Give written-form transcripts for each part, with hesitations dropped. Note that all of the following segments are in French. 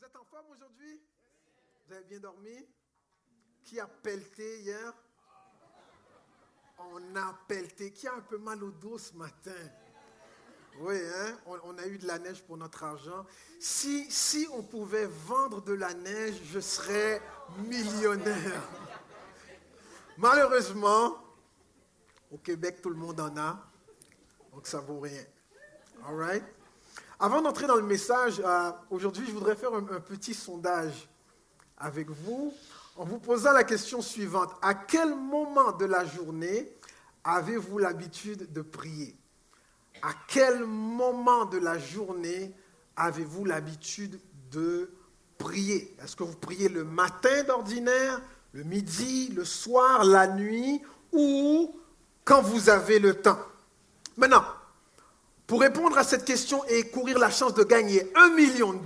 êtes en forme aujourd'hui? Vous avez bien dormi? Qui a pelleté hier? On a pelleté. Qui a un peu mal au dos ce matin? Oui, hein? On a eu de la neige pour notre argent. Si on pouvait vendre de la neige, je serais millionnaire. Malheureusement, au Québec, tout le monde en a. Donc, ça ne vaut rien. All right? Avant d'entrer dans le message, aujourd'hui, je voudrais faire un petit sondage avec vous en vous posant la question suivante. À quel moment de la journée avez-vous l'habitude de prier? À quel moment de la journée avez-vous l'habitude de prier? Est-ce que vous priez le matin d'ordinaire, le midi, le soir, la nuit ou quand vous avez le temps? Maintenant, pour répondre à cette question et courir la chance de gagner $1 million,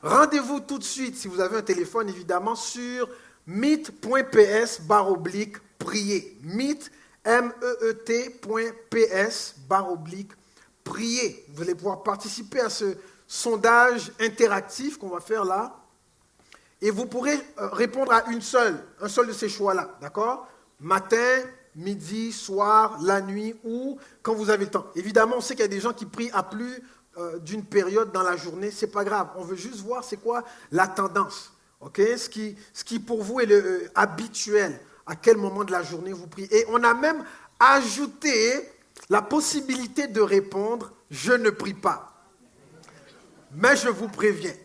rendez-vous tout de suite, si vous avez un téléphone évidemment, sur meet.ps/prier. Meet, meet.ps/prier. Vous allez pouvoir participer à ce sondage interactif qu'on va faire là. Et vous pourrez répondre à un seul de ces choix-là, d'accord? Matin, midi, soir, la nuit ou quand vous avez le temps. Évidemment, on sait qu'il y a des gens qui prient à plus d'une période dans la journée. Ce n'est pas grave. On veut juste voir c'est quoi la tendance. Okay? Ce qui pour vous est habituel. À quel moment de la journée vous priez. Et on a même ajouté la possibilité de répondre « Je ne prie pas ». Mais je vous préviens,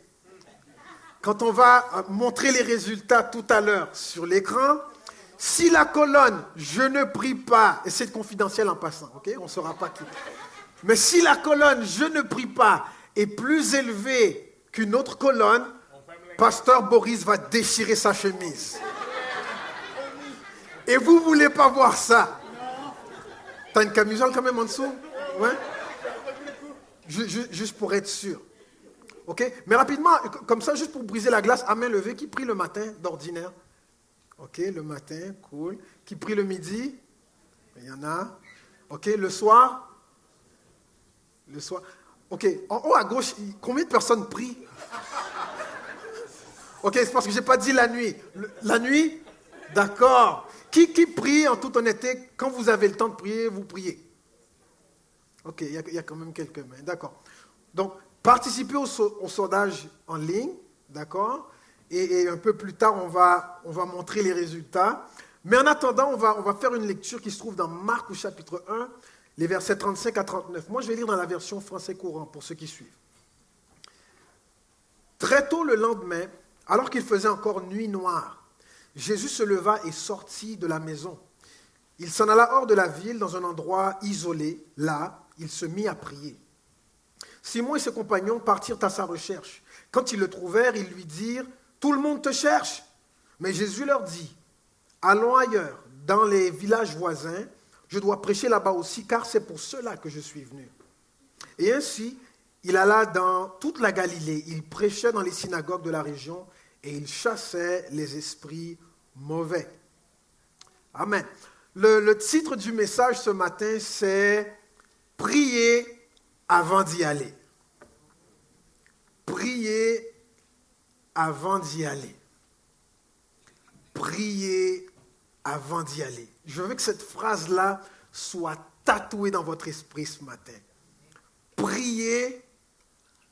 quand on va montrer les résultats tout à l'heure sur l'écran, si la colonne « Je ne prie pas », et c'est confidentiel en passant, ok? On ne saura pas qui. Mais si la colonne « Je ne prie pas » est plus élevée qu'une autre colonne, Pasteur Boris va déchirer sa chemise. Et vous ne voulez pas voir ça? T'as une camisole quand même en dessous? Ouais? Juste pour être sûr. Ok? Mais rapidement, comme ça, juste pour briser la glace, à main levée, qui prie le matin d'ordinaire? Ok, le matin, cool. Qui prie le midi? Il y en a. Ok, le soir? Le soir. Ok, en haut à gauche, combien de personnes prient? Ok, c'est parce que je n'ai pas dit la nuit. La nuit? D'accord. Qui prie en toute honnêteté, quand vous avez le temps de prier, vous priez? Ok, il y a quand même quelques mains, d'accord. Donc, participez au sondage en ligne, d'accord? Et un peu plus tard, on va montrer les résultats. Mais en attendant, on va faire une lecture qui se trouve dans Marc au chapitre 1, les versets 35 à 39. Moi, je vais lire dans la version français courant pour ceux qui suivent. Très tôt le lendemain, alors qu'il faisait encore nuit noire, Jésus se leva et sortit de la maison. Il s'en alla hors de la ville, dans un endroit isolé. Là, il se mit à prier. Simon et ses compagnons partirent à sa recherche. Quand ils le trouvèrent, ils lui dirent « Tout le monde te cherche !» Mais Jésus leur dit « Allons ailleurs, dans les villages voisins. Je dois prêcher là-bas aussi, car c'est pour cela que je suis venu. » Et ainsi, il alla dans toute la Galilée. Il prêchait dans les synagogues de la région et il chassait les esprits mauvais. Amen. Le titre du message ce matin, c'est « Prier avant d'y aller ». Prier avant d'y aller. Prier avant d'y aller. Je veux que cette phrase-là soit tatouée dans votre esprit ce matin. Prier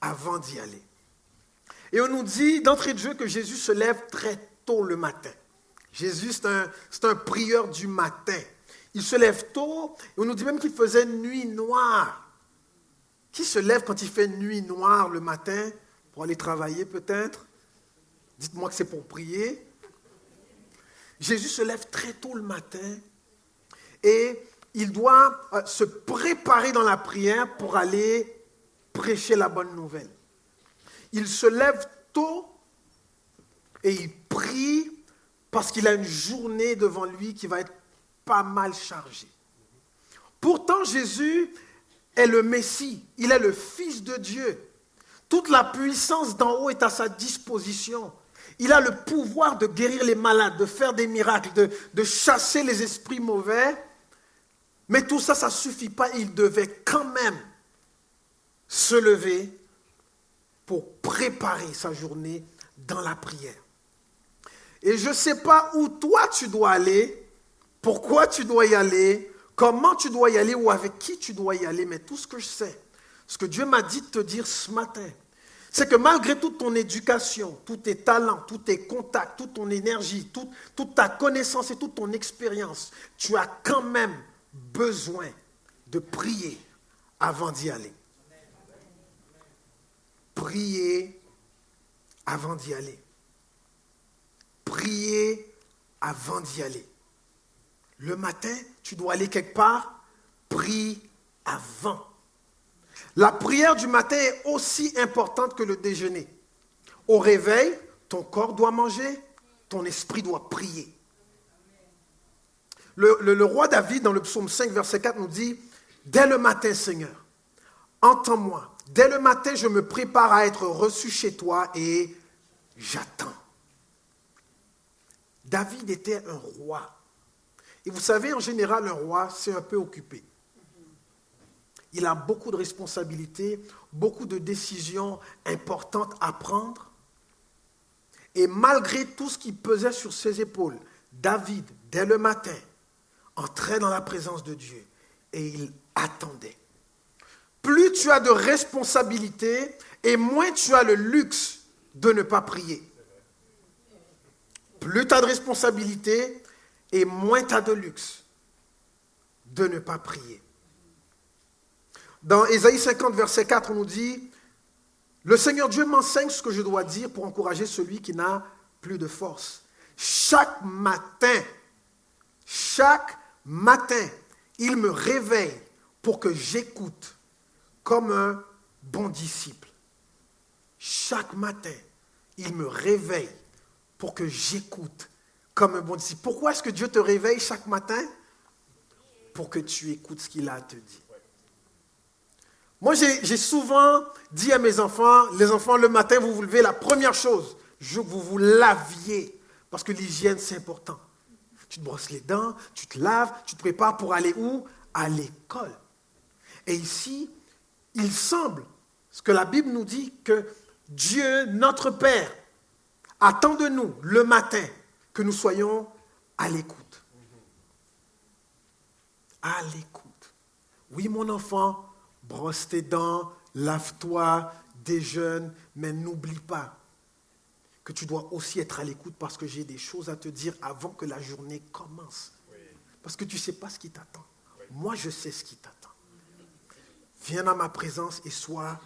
avant d'y aller. Et on nous dit d'entrée de jeu que Jésus se lève très tôt le matin. Jésus, c'est un prieur du matin. Il se lève tôt et on nous dit même qu'il faisait nuit noire. Qui se lève quand il fait nuit noire le matin pour aller travailler peut-être? Dites-moi que c'est pour prier. Jésus se lève très tôt le matin et il doit se préparer dans la prière pour aller prêcher la bonne nouvelle. Il se lève tôt et il prie parce qu'il a une journée devant lui qui va être pas mal chargée. Pourtant, Jésus est le Messie, il est le Fils de Dieu. Toute la puissance d'en haut est à sa disposition. Il a le pouvoir de guérir les malades, de faire des miracles, de chasser les esprits mauvais. Mais tout ça, ça ne suffit pas. Il devait quand même se lever pour préparer sa journée dans la prière. Et je ne sais pas où toi tu dois aller, pourquoi tu dois y aller, comment tu dois y aller ou avec qui tu dois y aller, mais tout ce que je sais, ce que Dieu m'a dit de te dire ce matin, c'est que malgré toute ton éducation, tous tes talents, tous tes contacts, toute ton énergie, toute ta connaissance et toute ton expérience, tu as quand même besoin de prier avant d'y aller. Prier avant d'y aller. Prier avant d'y aller. Le matin, tu dois aller quelque part, prie avant. La prière du matin est aussi importante que le déjeuner. Au réveil, ton corps doit manger, ton esprit doit prier. Le roi David, dans le psaume 5, verset 4, nous dit « Dès le matin, Seigneur, entends-moi. Dès le matin, je me prépare à être reçu chez toi et j'attends. » David était un roi. Et vous savez, en général, un roi, c'est un peu occupé. Il a beaucoup de responsabilités, beaucoup de décisions importantes à prendre. Et malgré tout ce qui pesait sur ses épaules, David, dès le matin, entrait dans la présence de Dieu et il attendait. Plus tu as de responsabilités et moins tu as le luxe de ne pas prier. Plus tu as de responsabilités et moins tu as de luxe de ne pas prier. Dans Ésaïe 50, verset 4, on nous dit « Le Seigneur Dieu m'enseigne ce que je dois dire pour encourager celui qui n'a plus de force. Chaque matin, il me réveille pour que j'écoute comme un bon disciple. Chaque matin, il me réveille pour que j'écoute comme un bon disciple. » Pourquoi est-ce que Dieu te réveille chaque matin? Pour que tu écoutes ce qu'il a à te dire. Moi, j'ai souvent dit à mes enfants, les enfants, le matin, vous vous levez, la première chose, je veux que vous vous laviez, parce que l'hygiène, c'est important. Tu te brosses les dents, tu te laves, tu te prépares pour aller où? À l'école. Et ici, il semble, ce que la Bible nous dit, que Dieu, notre Père, attend de nous, le matin, que nous soyons à l'écoute. À l'écoute. Oui, mon enfant, brosse tes dents, lave-toi, déjeune, mais n'oublie pas que tu dois aussi être à l'écoute parce que j'ai des choses à te dire avant que la journée commence. Parce que tu ne sais pas ce qui t'attend. Moi, je sais ce qui t'attend. Viens dans ma présence et sois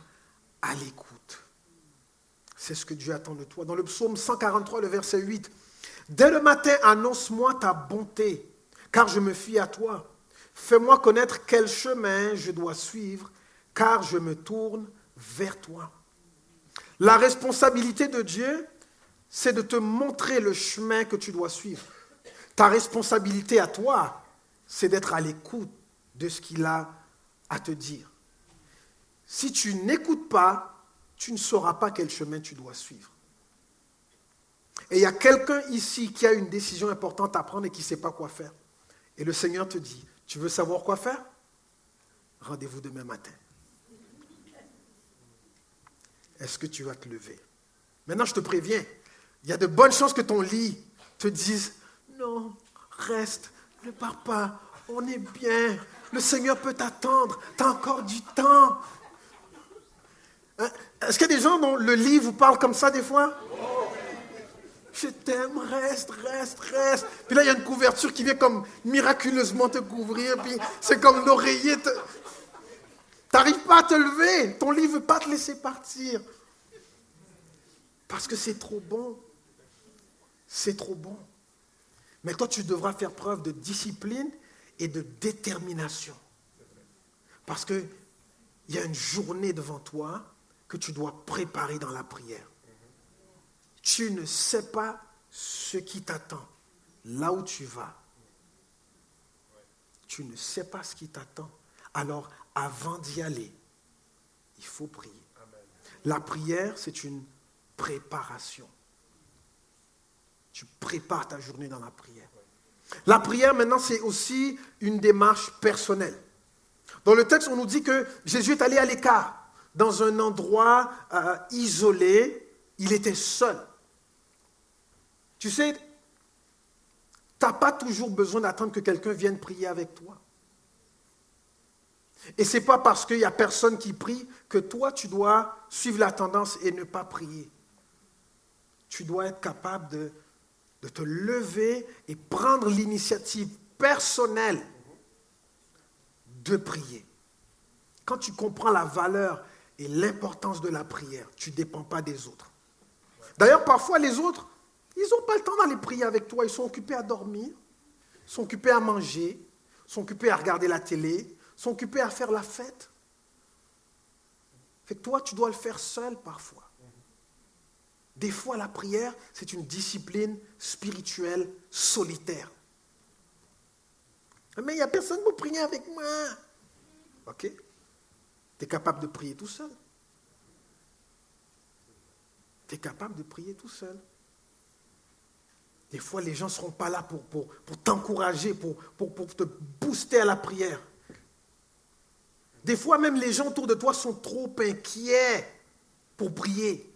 à l'écoute. C'est ce que Dieu attend de toi. Dans le psaume 143, le verset 8, « Dès le matin, annonce-moi ta bonté, car je me fie à toi. Fais-moi connaître quel chemin je dois suivre, car je me tourne vers toi. » La responsabilité de Dieu, c'est de te montrer le chemin que tu dois suivre. Ta responsabilité à toi, c'est d'être à l'écoute de ce qu'il a à te dire. Si tu n'écoutes pas, tu ne sauras pas quel chemin tu dois suivre. Et il y a quelqu'un ici qui a une décision importante à prendre et qui ne sait pas quoi faire. Et le Seigneur te dit, tu veux savoir quoi faire? Rendez-vous demain matin. Est-ce que tu vas te lever? Maintenant, je te préviens, il y a de bonnes chances que ton lit te dise, non, reste, ne pars pas, on est bien, le Seigneur peut t'attendre, tu as encore du temps. Hein? Est-ce qu'il y a des gens dont le lit vous parle comme ça des fois? Je t'aime, reste. Puis là, il y a une couverture qui vient comme miraculeusement te couvrir, puis c'est comme l'oreiller. Tu n'arrives pas à te lever, ton lit ne veut pas te laisser partir. Parce que c'est trop bon. C'est trop bon. Mais toi, tu devras faire preuve de discipline et de détermination. Parce qu'il y a une journée devant toi que tu dois préparer dans la prière. Tu ne sais pas ce qui t'attend, là où tu vas. Tu ne sais pas ce qui t'attend. Alors, avant d'y aller, il faut prier. La prière, c'est une préparation. Tu prépares ta journée dans la prière. La prière, maintenant, c'est aussi une démarche personnelle. Dans le texte, on nous dit que Jésus est allé à l'écart. dans un endroit isolé. Il était seul. Tu sais, tu n'as pas toujours besoin d'attendre que quelqu'un vienne prier avec toi. Et ce n'est pas parce qu'il n'y a personne qui prie que toi, tu dois suivre la tendance et ne pas prier. Tu dois être capable de te lever et prendre l'initiative personnelle de prier. Quand tu comprends la valeur et l'importance de la prière, tu ne dépends pas des autres. D'ailleurs, parfois, les autres, ils n'ont pas le temps d'aller prier avec toi. Ils sont occupés à dormir, ils sont occupés à manger, ils sont occupés à regarder la télé, ils sont occupés à faire la fête. Fait que toi, tu dois le faire seul parfois. Des fois, la prière, c'est une discipline spirituelle solitaire. Mais il n'y a personne pour prier avec moi. Ok? Tu es capable de prier tout seul. Tu es capable de prier tout seul. Des fois, les gens ne seront pas là pour t'encourager, pour te booster à la prière. Des fois, même les gens autour de toi sont trop inquiets pour prier.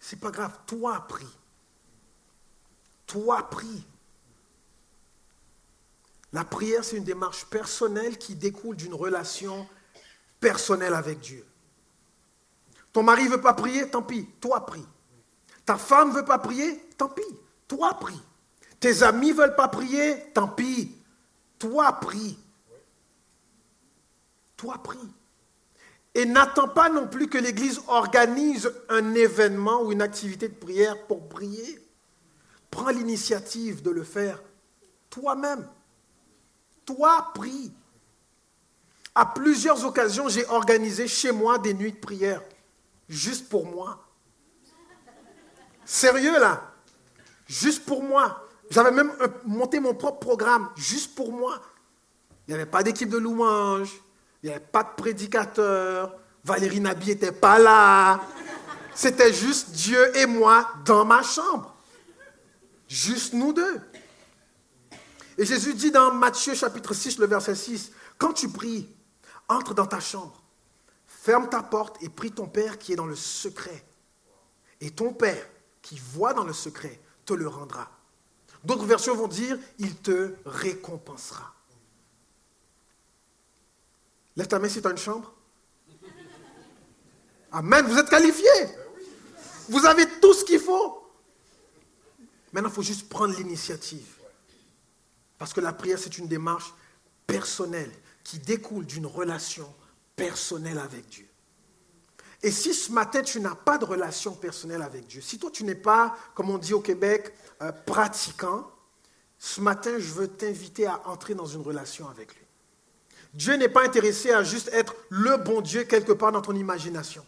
C'est pas grave, toi prie. Toi prie. La prière, c'est une démarche personnelle qui découle d'une relation personnelle avec Dieu. Ton mari ne veut pas prier, tant pis, toi prie. Ta femme ne veut pas prier, tant pis, toi prie. Tes amis ne veulent pas prier, tant pis, toi prie. Toi prie. Et n'attends pas non plus que l'Église organise un événement ou une activité de prière pour prier. Prends l'initiative de le faire toi-même. Toi, prie. À plusieurs occasions, j'ai organisé chez moi des nuits de prière, juste pour moi. Sérieux là, juste pour moi. J'avais même monté mon propre programme, juste pour moi. Il n'y avait pas d'équipe de louange. Il n'y avait pas de prédicateur, Valérie Nabi n'était pas là. C'était juste Dieu et moi dans ma chambre. Juste nous deux. Et Jésus dit dans Matthieu chapitre 6, le verset 6, quand tu pries, entre dans ta chambre, ferme ta porte et prie ton Père qui est dans le secret. Et ton Père qui voit dans le secret te le rendra. D'autres versions vont dire, il te récompensera. Lève ta main si tu as une chambre. Amen, vous êtes qualifiés. Vous avez tout ce qu'il faut. Maintenant, il faut juste prendre l'initiative. Parce que la prière, c'est une démarche personnelle qui découle d'une relation personnelle avec Dieu. Et si ce matin, tu n'as pas de relation personnelle avec Dieu, si toi, tu n'es pas, comme on dit au Québec, pratiquant, ce matin, je veux t'inviter à entrer dans une relation avec lui. Dieu n'est pas intéressé à juste être le bon Dieu quelque part dans ton imagination.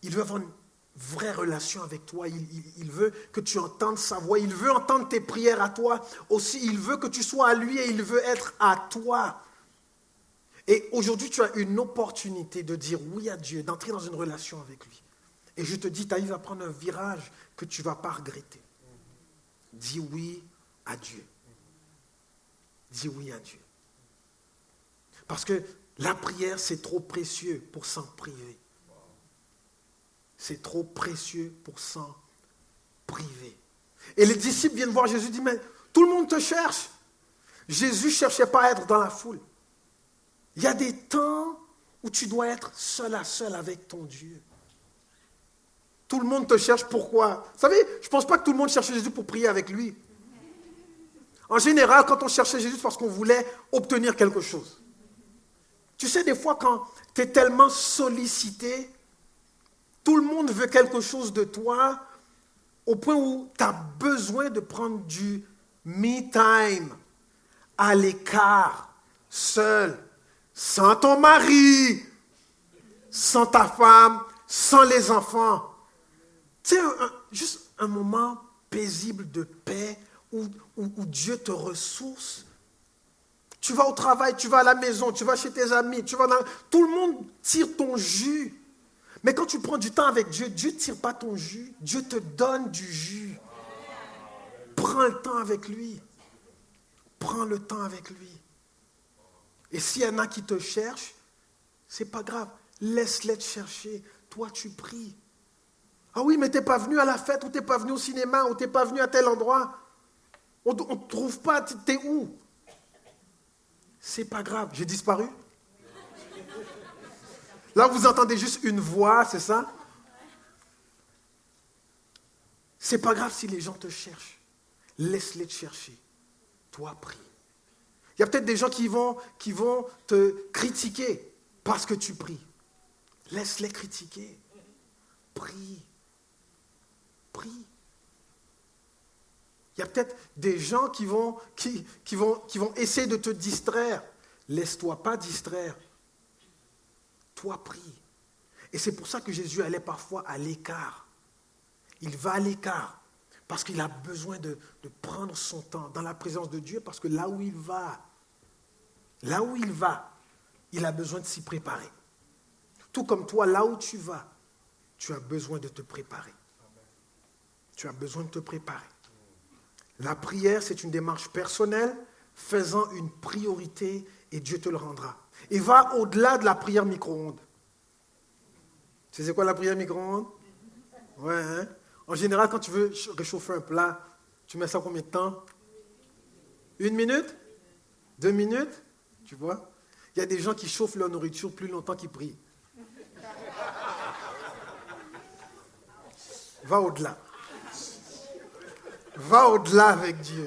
Il veut avoir une vraie relation avec toi. Il veut que tu entendes sa voix. Il veut entendre tes prières à toi. Aussi, il veut que tu sois à lui et il veut être à toi. Et aujourd'hui, tu as une opportunité de dire oui à Dieu, d'entrer dans une relation avec lui. Et je te dis, ta vie va prendre un virage que tu ne vas pas regretter. Dis oui à Dieu. Dis oui à Dieu. Parce que la prière, c'est trop précieux pour s'en priver. C'est trop précieux pour s'en priver. Et les disciples viennent voir Jésus et disent, mais tout le monde te cherche. Jésus ne cherchait pas à être dans la foule. Il y a des temps où tu dois être seul à seul avec ton Dieu. Tout le monde te cherche, pourquoi? Vous savez, je ne pense pas que tout le monde cherchait Jésus pour prier avec lui. En général, quand on cherchait Jésus, c'est parce qu'on voulait obtenir quelque chose. Tu sais, des fois, quand tu es tellement sollicité, tout le monde veut quelque chose de toi, au point où tu as besoin de prendre du me time, à l'écart, seul, sans ton mari, sans ta femme, sans les enfants. Tu sais, juste un moment paisible de paix où Dieu te ressource. Tu vas au travail, tu vas à la maison, tu vas chez tes amis, tout le monde tire ton jus. Mais quand tu prends du temps avec Dieu, Dieu ne tire pas ton jus, Dieu te donne du jus. Prends le temps avec lui. Prends le temps avec lui. Et s'il y en a qui te cherchent, C'est pas grave. Laisse-les te chercher. Toi, tu pries. Ah oui, mais tu n'es pas venu à la fête, ou tu n'es pas venu au cinéma, ou tu n'es pas venu à tel endroit. On ne te trouve pas, tu es où? C'est pas grave. J'ai disparu? Là, vous entendez juste une voix, c'est ça? C'est pas grave si les gens te cherchent. Laisse-les te chercher. Toi, prie. Il y a peut-être des gens qui vont te critiquer parce que tu pries. Laisse-les critiquer. Prie. Prie. Il y a peut-être des gens qui vont essayer de te distraire. Laisse-toi pas distraire. Toi, prie. Et c'est pour ça que Jésus allait parfois à l'écart. Il va à l'écart parce qu'il a besoin de prendre son temps dans la présence de Dieu, parce que là où il va, il a besoin de s'y préparer. Tout comme toi, là où tu vas, tu as besoin de te préparer. Tu as besoin de te préparer. La prière, c'est une démarche personnelle, faisant une priorité, et Dieu te le rendra. Et va au-delà de la prière micro-ondes. Tu sais c'est quoi la prière micro-ondes? Ouais, hein? En général, quand tu veux réchauffer un plat, tu mets ça combien de temps? 1 minute? 2 minutes? Tu vois? Il y a des gens qui chauffent leur nourriture plus longtemps qu'ils prient. Va au-delà. Va au-delà avec Dieu.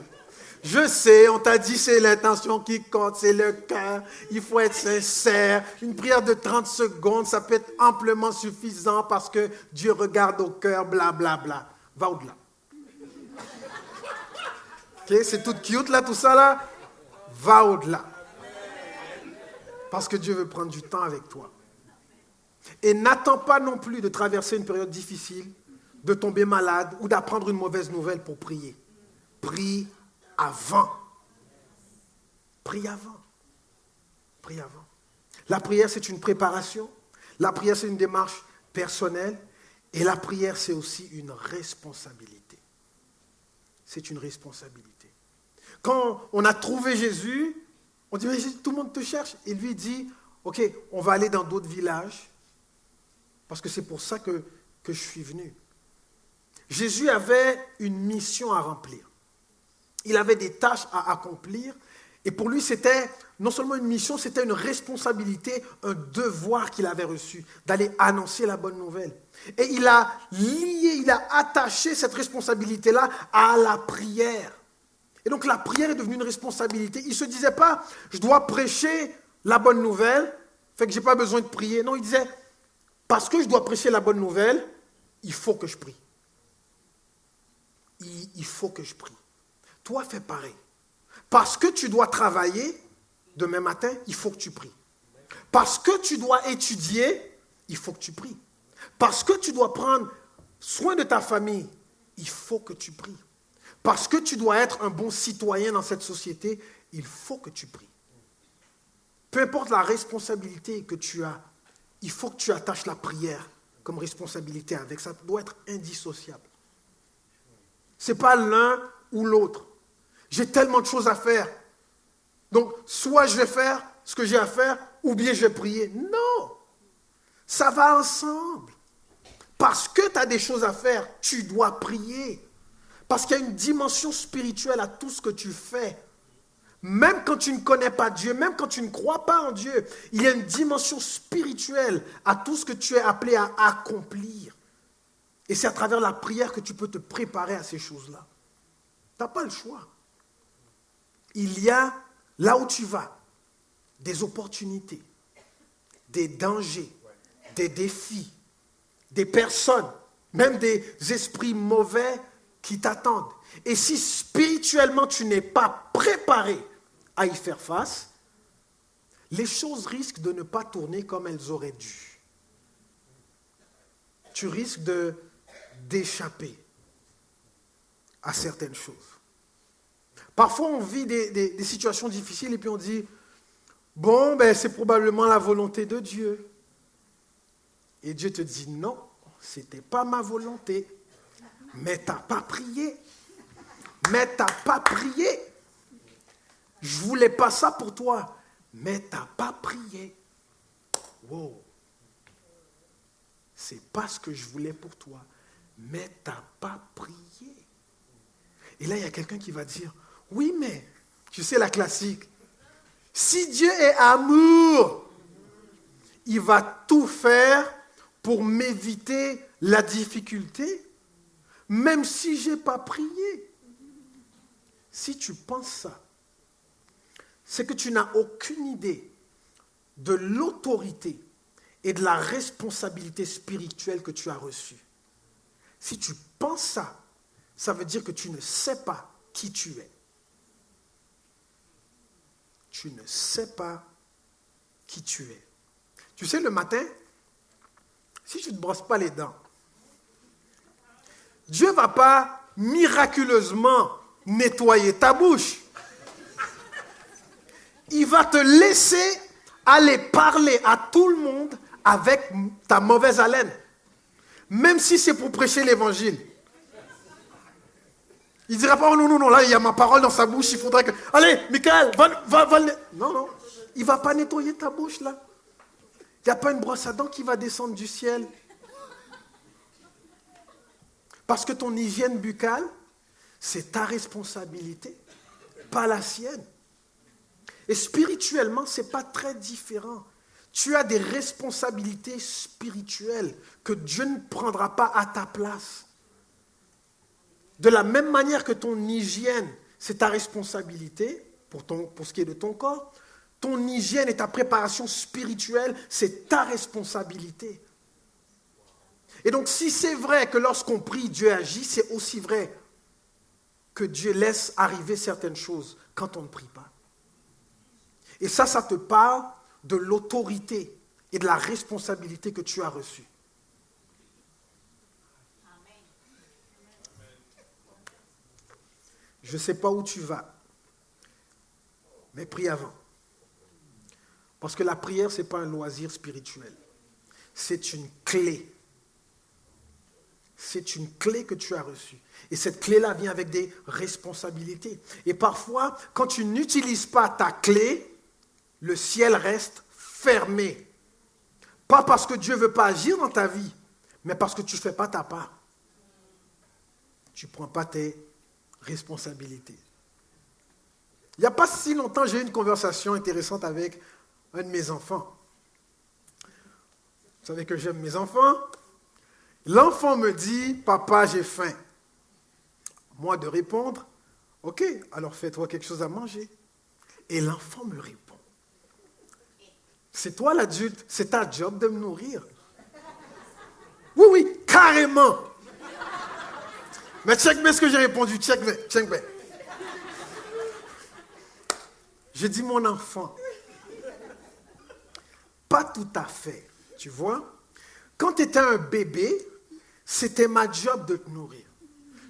Je sais, on t'a dit c'est l'intention qui compte, c'est le cœur, il faut être sincère. Une prière de 30 secondes, ça peut être amplement suffisant parce que Dieu regarde au cœur, blablabla. Bla, bla. Va au-delà. Okay, c'est tout cute là, tout ça là. Va au-delà. Parce que Dieu veut prendre du temps avec toi. Et n'attends pas non plus de traverser une période difficile, de tomber malade ou d'apprendre une mauvaise nouvelle pour prier. Prie avant. Prie avant. Prie avant. La prière, c'est une préparation. La prière, c'est une démarche personnelle. Et la prière, c'est aussi une responsabilité. C'est une responsabilité. Quand on a trouvé Jésus, on dit, mais tout le monde te cherche. Et lui dit, ok, on va aller dans d'autres villages, parce que c'est pour ça que je suis venu. Jésus avait une mission à remplir. Il avait des tâches à accomplir. Et pour lui, c'était non seulement une mission, c'était une responsabilité, un devoir qu'il avait reçu, d'aller annoncer la bonne nouvelle. Et il a lié, il a attaché cette responsabilité-là à la prière. Et donc la prière est devenue une responsabilité. Il ne se disait pas, je dois prêcher la bonne nouvelle, fait que je n'ai pas besoin de prier. Non, il disait, parce que je dois prêcher la bonne nouvelle, il faut que je prie. Il faut que je prie. Toi, fais pareil. Parce que tu dois travailler demain matin, il faut que tu pries. Parce que tu dois étudier, il faut que tu pries. Parce que tu dois prendre soin de ta famille, il faut que tu pries. Parce que tu dois être un bon citoyen dans cette société, il faut que tu pries. Peu importe la responsabilité que tu as, il faut que tu attaches la prière comme responsabilité avec. Ça doit être indissociable. Ce n'est pas l'un ou l'autre. J'ai tellement de choses à faire. Donc, soit je vais faire ce que j'ai à faire, ou bien je vais prier. Non! Ça va ensemble. Parce que tu as des choses à faire, tu dois prier. Parce qu'il y a une dimension spirituelle à tout ce que tu fais. Même quand tu ne connais pas Dieu, même quand tu ne crois pas en Dieu, il y a une dimension spirituelle à tout ce que tu es appelé à accomplir. Et c'est à travers la prière que tu peux te préparer à ces choses-là. Tu n'as pas le choix. Il y a, là où tu vas, des opportunités, des dangers, des défis, des personnes, même des esprits mauvais qui t'attendent. Et si spirituellement tu n'es pas préparé à y faire face, les choses risquent de ne pas tourner comme elles auraient dû. Tu risques d'échapper à certaines choses. Parfois, on vit des situations difficiles et puis on dit, bon, ben, c'est probablement la volonté de Dieu. Et Dieu te dit, non, ce n'était pas ma volonté. Mais tu n'as pas prié. Mais tu n'as pas prié. Je ne voulais pas ça pour toi. Mais tu n'as pas prié. wow, c'est pas ce que je voulais pour toi, mais tu n'as pas prié. Et là, il y a quelqu'un qui va dire, oui, mais, tu sais la classique, si Dieu est amour, il va tout faire pour m'éviter la difficulté, même si je n'ai pas prié. Si tu penses ça, c'est que tu n'as aucune idée de l'autorité et de la responsabilité spirituelle que tu as reçue. Si tu penses ça, ça veut dire que tu ne sais pas qui tu es. Tu ne sais pas qui tu es. Tu sais, le matin, si tu ne te brosses pas les dents, Dieu ne va pas miraculeusement nettoyer ta bouche. Il va te laisser aller parler à tout le monde avec ta mauvaise haleine. Même si c'est pour prêcher l'évangile. Il ne dira pas, oh non, là il y a ma parole dans sa bouche, il faudrait que... Allez, Michael, va. Non. Il ne va pas nettoyer ta bouche là. Il n'y a pas une brosse à dents qui va descendre du ciel. Parce que ton hygiène buccale, c'est ta responsabilité, pas la sienne. Et spirituellement, ce n'est pas très différent. Tu as des responsabilités spirituelles que Dieu ne prendra pas à ta place. De la même manière que ton hygiène, c'est ta responsabilité pour ce qui est de ton corps, ton hygiène et ta préparation spirituelle, c'est ta responsabilité. Et donc, si c'est vrai que lorsqu'on prie, Dieu agit, c'est aussi vrai que Dieu laisse arriver certaines choses quand on ne prie pas. Et ça te parle de l'autorité et de la responsabilité que tu as reçue. Je ne sais pas où tu vas, mais prie avant. Parce que la prière, ce n'est pas un loisir spirituel. C'est une clé. C'est une clé que tu as reçue. Et cette clé-là vient avec des responsabilités. Et parfois, quand tu n'utilises pas ta clé, le ciel reste fermé. Pas parce que Dieu ne veut pas agir dans ta vie, mais parce que tu ne fais pas ta part. Tu ne prends pas tes responsabilités. Il n'y a pas si longtemps, j'ai eu une conversation intéressante avec un de mes enfants. Vous savez que j'aime mes enfants. L'enfant me dit, papa, j'ai faim. Moi de répondre, ok, alors fais-toi quelque chose à manger. Et l'enfant me répond, c'est toi l'adulte, c'est ta job de me nourrir. Oui, carrément. Mais check bien ce que j'ai répondu, check bien. J'ai dit, mon enfant, pas tout à fait, tu vois. Quand tu étais un bébé, c'était ma job de te nourrir.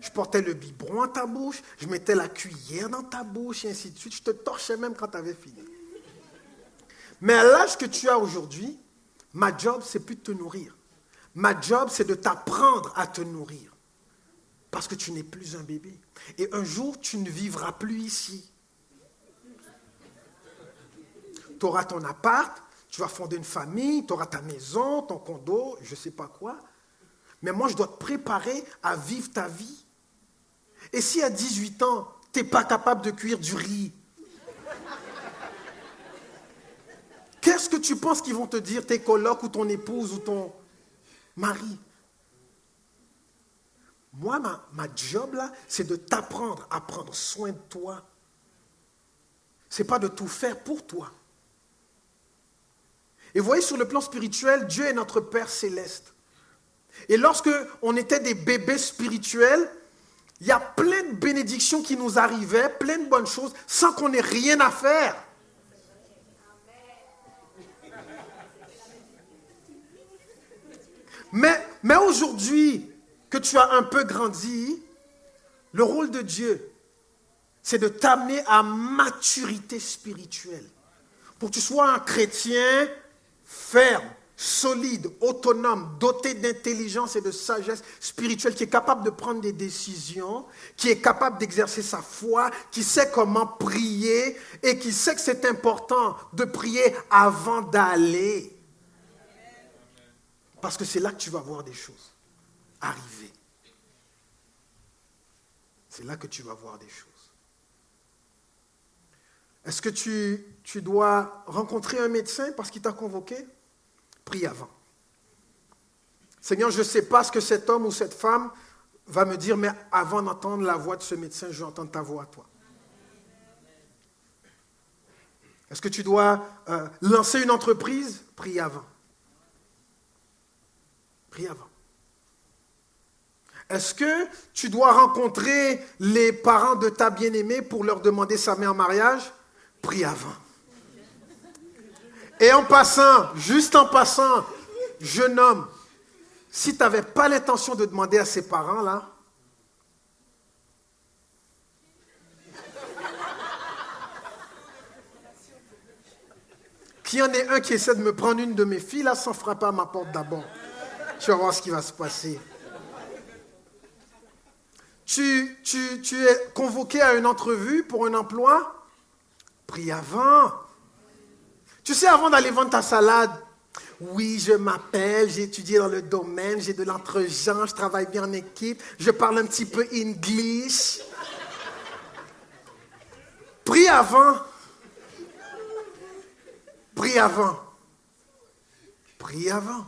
Je portais le biberon à ta bouche, je mettais la cuillère dans ta bouche, et ainsi de suite. Je te torchais même quand tu avais fini. Mais à l'âge que tu as aujourd'hui, ma job, c'est plus de te nourrir. Ma job, c'est de t'apprendre à te nourrir. Parce que tu n'es plus un bébé. Et un jour, tu ne vivras plus ici. Tu auras ton appart, tu vas fonder une famille, tu auras ta maison, ton condo, je ne sais pas quoi. Mais moi, je dois te préparer à vivre ta vie. Et si à 18 ans, tu n'es pas capable de cuire du riz, qu'est-ce que tu penses qu'ils vont te dire, tes colocs ou ton épouse ou ton mari? Moi, ma job, là, c'est de t'apprendre à prendre soin de toi. Ce n'est pas de tout faire pour toi. Et vous voyez, sur le plan spirituel, Dieu est notre Père céleste. Et lorsque on était des bébés spirituels, il y a plein de bénédictions qui nous arrivaient, plein de bonnes choses, sans qu'on ait rien à faire. Mais aujourd'hui, que tu as un peu grandi, le rôle de Dieu, c'est de t'amener à maturité spirituelle. Pour que tu sois un chrétien ferme, solide, autonome, doté d'intelligence et de sagesse spirituelle, qui est capable de prendre des décisions, qui est capable d'exercer sa foi, qui sait comment prier et qui sait que c'est important de prier avant d'aller. Parce que c'est là que tu vas voir des choses arriver. C'est là que tu vas voir des choses. Est-ce que tu dois rencontrer un médecin parce qu'il t'a convoqué? Prie avant. Seigneur, je ne sais pas ce que cet homme ou cette femme va me dire, mais avant d'entendre la voix de ce médecin, je vais entendre ta voix à toi. Est-ce que tu dois lancer une entreprise? Prie avant. Prie avant. Est-ce que tu dois rencontrer les parents de ta bien-aimée pour leur demander sa main en mariage? Prie avant. Et en passant, juste en passant, jeune homme, si tu n'avais pas l'intention de demander à ses parents, là, qu'il y en ait un qui essaie de me prendre une de mes filles, là, sans frapper à ma porte d'abord. Tu vas voir ce qui va se passer. Tu es convoqué à une entrevue pour un emploi? Prie avant. Tu sais, avant d'aller vendre ta salade, oui, je m'appelle, j'ai étudié dans le domaine, j'ai de l'entre-gens, je travaille bien en équipe, je parle un petit peu English. Prie avant. Prie avant. Prie avant.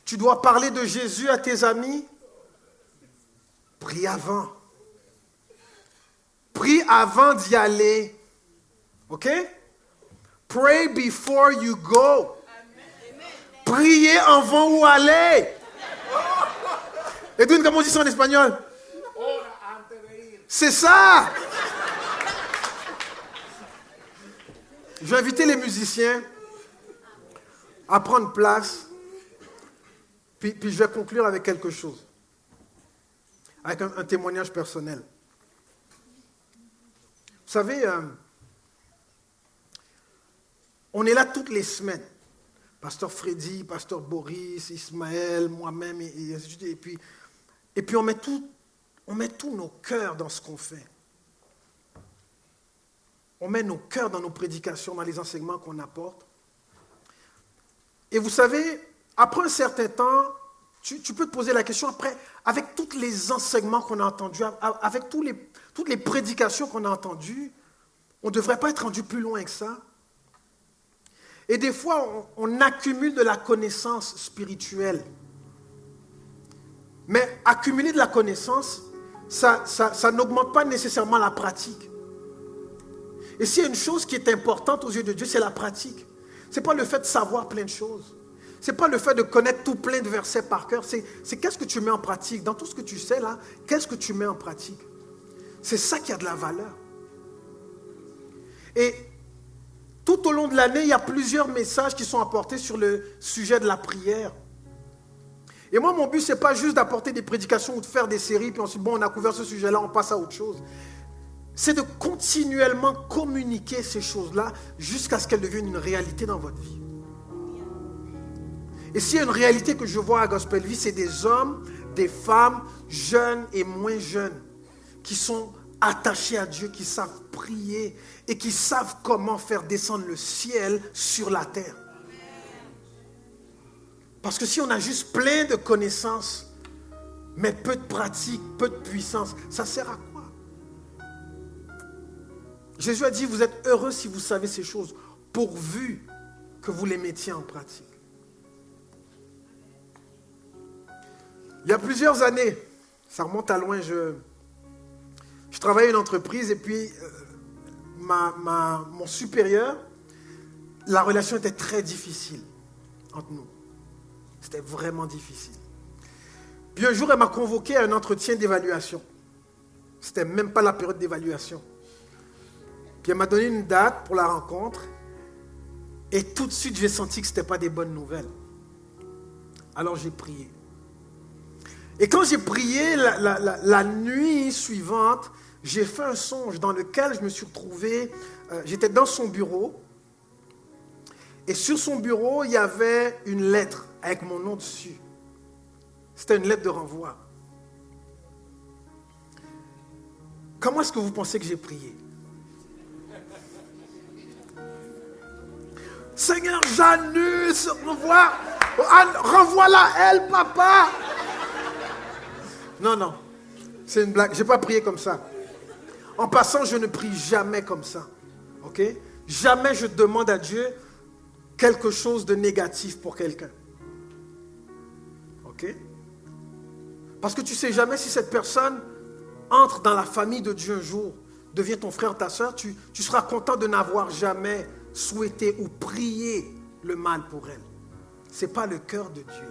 Tu dois parler de Jésus à tes amis? Prie avant. Prie avant d'y aller. OK? Pray before you go. Priez avant où aller. Edwin, comment on dit ça en espagnol? C'est ça. Je vais inviter les musiciens à prendre place. Puis je vais conclure avec quelque chose. Avec un témoignage personnel. Vous savez, on est là toutes les semaines. Pasteur Freddy, Pasteur Boris, Ismaël, moi-même, et ainsi de suite. Et puis on met tous nos cœurs dans ce qu'on fait. On met nos cœurs dans nos prédications, dans les enseignements qu'on apporte. Et vous savez, après un certain temps, tu peux te poser la question, après, avec tous les enseignements qu'on a entendus, avec toutes les prédications qu'on a entendues, on ne devrait pas être rendu plus loin que ça. Et des fois, on accumule de la connaissance spirituelle. Mais accumuler de la connaissance, ça n'augmente pas nécessairement la pratique. Et s'il y a une chose qui est importante aux yeux de Dieu, c'est la pratique. Ce n'est pas le fait de savoir plein de choses. Ce n'est pas le fait de connaître tout plein de versets par cœur. C'est qu'est-ce que tu mets en pratique. Dans tout ce que tu sais là, qu'est-ce que tu mets en pratique? C'est ça qui a de la valeur. Et tout au long de l'année, il y a plusieurs messages qui sont apportés sur le sujet de la prière. Et moi, mon but, ce n'est pas juste d'apporter des prédications ou de faire des séries, puis ensuite, bon, on a couvert ce sujet-là, on passe à autre chose. C'est de continuellement communiquer ces choses-là jusqu'à ce qu'elles deviennent une réalité dans votre vie. Et s'il y a une réalité que je vois à Gospel Vie, c'est des hommes, des femmes, jeunes et moins jeunes, qui sont attachés à Dieu, qui savent prier et qui savent comment faire descendre le ciel sur la terre. Parce que si on a juste plein de connaissances, mais peu de pratique, peu de puissance, ça sert à quoi? Jésus a dit, vous êtes heureux si vous savez ces choses, pourvu que vous les mettiez en pratique. Il y a plusieurs années, ça remonte à loin, je travaillais à une entreprise et puis mon supérieur, la relation était très difficile entre nous. C'était vraiment difficile. Puis un jour, elle m'a convoqué à un entretien d'évaluation. C'était même pas la période d'évaluation. Puis elle m'a donné une date pour la rencontre et tout de suite, j'ai senti que ce n'était pas des bonnes nouvelles. Alors j'ai prié. Et quand j'ai prié, la nuit suivante, j'ai fait un songe dans lequel je me suis retrouvé, j'étais dans son bureau, et sur son bureau, il y avait une lettre avec mon nom dessus. C'était une lettre de renvoi. Comment est-ce que vous pensez que j'ai prié? Seigneur, j'annule ce renvoi. Renvoie-la, elle, papa. Non, non. C'est une blague. Je n'ai pas prié comme ça. En passant, je ne prie jamais comme ça. Ok? Jamais je demande à Dieu quelque chose de négatif pour quelqu'un. Ok? Parce que tu ne sais jamais si cette personne entre dans la famille de Dieu un jour, devient ton frère, ta soeur, tu seras content de n'avoir jamais souhaité ou prié le mal pour elle. Ce n'est pas le cœur de Dieu.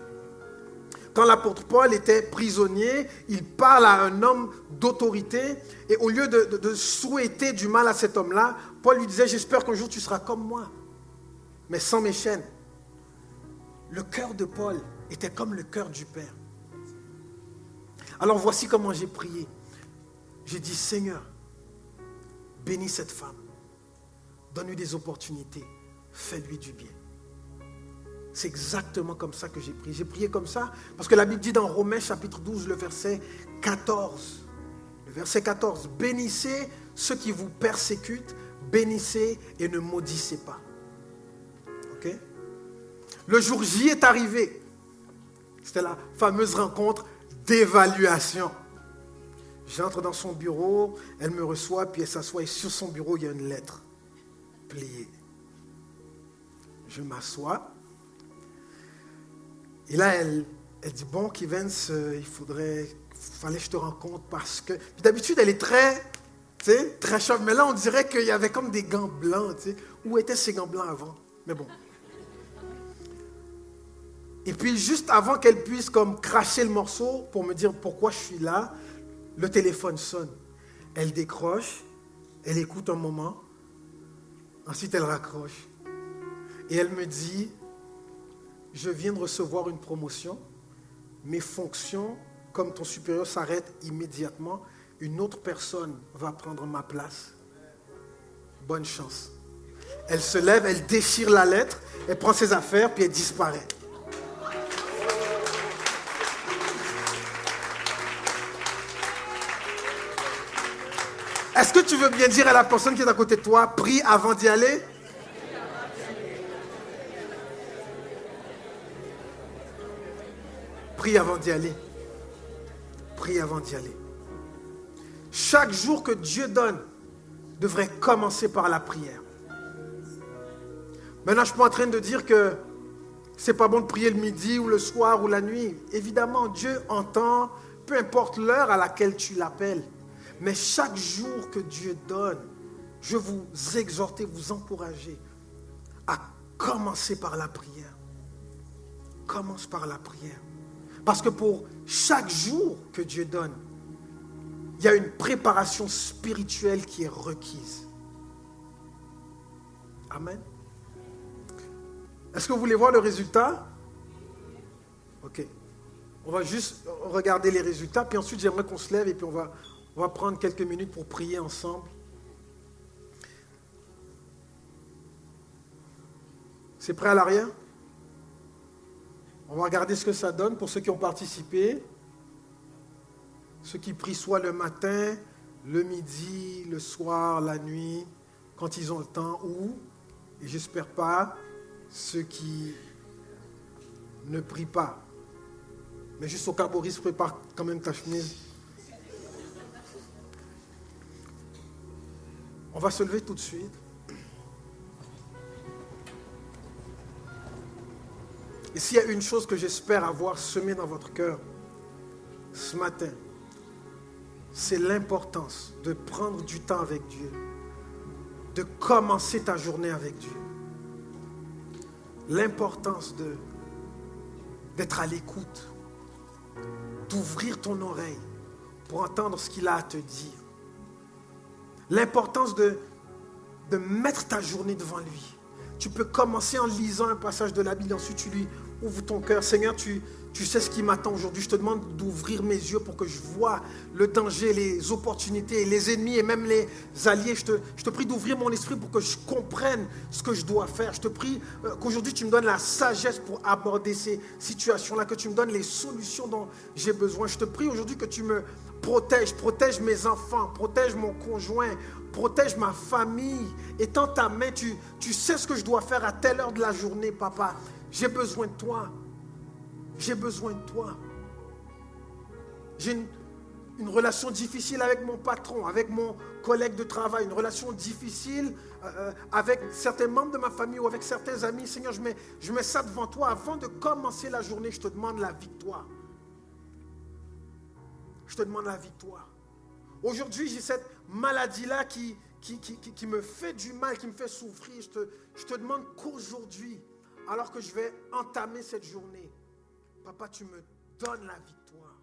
Quand l'apôtre Paul était prisonnier, il parle à un homme d'autorité et au lieu de souhaiter du mal à cet homme-là, Paul lui disait, j'espère qu'un jour tu seras comme moi, mais sans mes chaînes. Le cœur de Paul était comme le cœur du Père. Alors voici comment j'ai prié. J'ai dit, Seigneur, bénis cette femme, donne-lui des opportunités, fais-lui du bien. C'est exactement comme ça que j'ai prié. J'ai prié comme ça parce que la Bible dit dans Romains chapitre 12, le verset 14. Le verset 14, bénissez ceux qui vous persécutent, bénissez et ne maudissez pas. Ok? Le jour J est arrivé. C'était la fameuse rencontre d'évaluation. J'entre dans son bureau, elle me reçoit, puis elle s'assoit et sur son bureau, il y a une lettre pliée. Je m'assois. Et là, elle dit, bon, Kivens, fallait que je te rencontre parce que... Puis d'habitude, elle est très chauve, mais là, on dirait qu'il y avait comme des gants blancs, tu sais. Où étaient ces gants blancs avant? Mais bon. Et puis, juste avant qu'elle puisse comme cracher le morceau pour me dire pourquoi je suis là, le téléphone sonne. Elle décroche, elle écoute un moment, ensuite elle raccroche. Et elle me dit, je viens de recevoir une promotion, mes fonctions, comme ton supérieur, s'arrêtent immédiatement, une autre personne va prendre ma place. Bonne chance. Elle se lève, elle déchire la lettre, elle prend ses affaires, puis elle disparaît. Est-ce que tu veux bien dire à la personne qui est à côté de toi, prie avant d'y aller? Prie avant d'y aller. Prie avant d'y aller. Chaque jour que Dieu donne devrait commencer par la prière. Maintenant, je ne suis pas en train de dire que c'est pas bon de prier le midi ou le soir ou la nuit. Évidemment, Dieu entend, peu importe l'heure à laquelle tu l'appelles. Mais chaque jour que Dieu donne, je vous exhorte, vous encourager à commencer par la prière. Commence par la prière. Parce que pour chaque jour que Dieu donne, il y a une préparation spirituelle qui est requise. Amen. Est-ce que vous voulez voir le résultat? Ok. On va juste regarder les résultats, puis ensuite j'aimerais qu'on se lève et puis on va prendre quelques minutes pour prier ensemble. C'est prêt à l'arrière? On va regarder ce que ça donne pour ceux qui ont participé. Ceux qui prient soit le matin, le midi, le soir, la nuit, quand ils ont le temps, ou, et j'espère pas, ceux qui ne prient pas. Mais juste au cas où Boris, prépare quand même ta chemise. On va se lever tout de suite. Et s'il y a une chose que j'espère avoir semée dans votre cœur ce matin, c'est l'importance de prendre du temps avec Dieu, de commencer ta journée avec Dieu. L'importance d'être à l'écoute, d'ouvrir ton oreille pour entendre ce qu'il a à te dire. L'importance de mettre ta journée devant lui. Tu peux commencer en lisant un passage de la Bible, ensuite tu lui ouvres ton cœur. Seigneur, tu sais ce qui m'attend aujourd'hui. Je te demande d'ouvrir mes yeux pour que je vois le danger, les opportunités, les ennemis et même les alliés. Je te prie d'ouvrir mon esprit pour que je comprenne ce que je dois faire. Je te prie qu'aujourd'hui tu me donnes la sagesse pour aborder ces situations-là, que tu me donnes les solutions dont j'ai besoin. Je te prie aujourd'hui que tu me protège mes enfants, protège mon conjoint, protège ma famille. Étends ta main, tu sais ce que je dois faire à telle heure de la journée, papa. J'ai besoin de toi. J'ai besoin de toi. J'ai une relation difficile avec mon patron, avec mon collègue de travail, une relation difficile avec certains membres de ma famille ou avec certains amis. Seigneur, je mets ça devant toi. Avant de commencer la journée, je te demande la victoire. Je te demande la victoire. Aujourd'hui, j'ai cette maladie-là qui me fait du mal, qui me fait souffrir. Je te demande qu'aujourd'hui, alors que je vais entamer cette journée, Papa, tu me donnes la victoire.